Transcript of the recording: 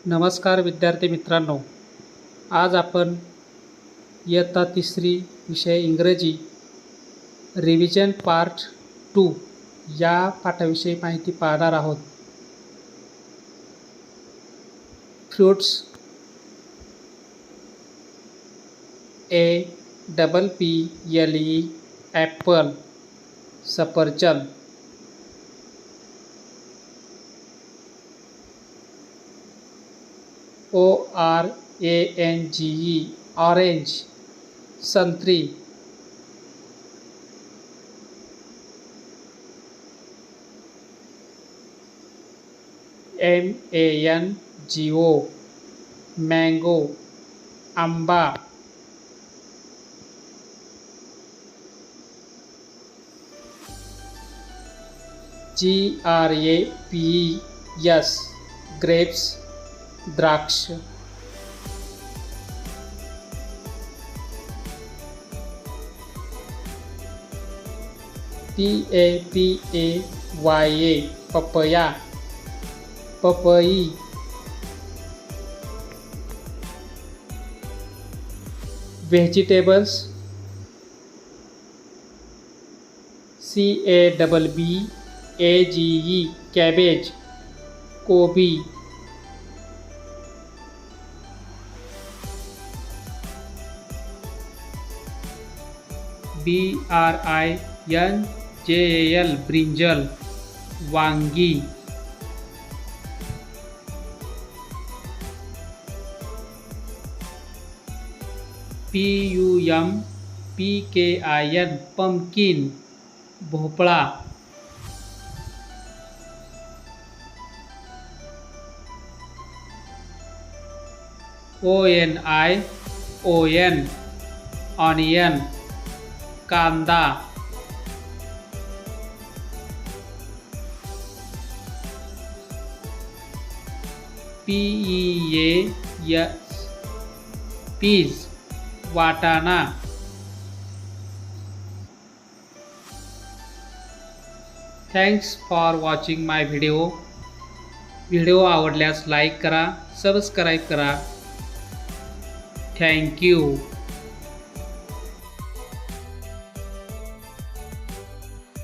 नमस्कार विद्यार्थी मित्रांनो, आज आपण इयत्ता 3री विषय इंग्रजी रिव्हिजन पार्ट 2 या पाठाविषयी माहिती पाहणार आहोत. फ्रूट्स APPLE ॲपल, सफरचंद. ORANGE ऑरेंज, संत्री. MANGO मँगो, आंबा. GRAPES ग्रेप्स, द्राक्ष. PAPAYA पपया, पपई. व्हेजिटेबल्स CABBAGE कॅबेज, कोबी. BRINJAL ब्रिंजल, वांगी. PUMPKIN पंपकिन, भोपळा. ONION ऑनियन, कांदा. PEAS पीज, वाटाणा. Thanks for watching my video आवडल्यास लाईक करा, सबस्क्राईब करा. Thank you.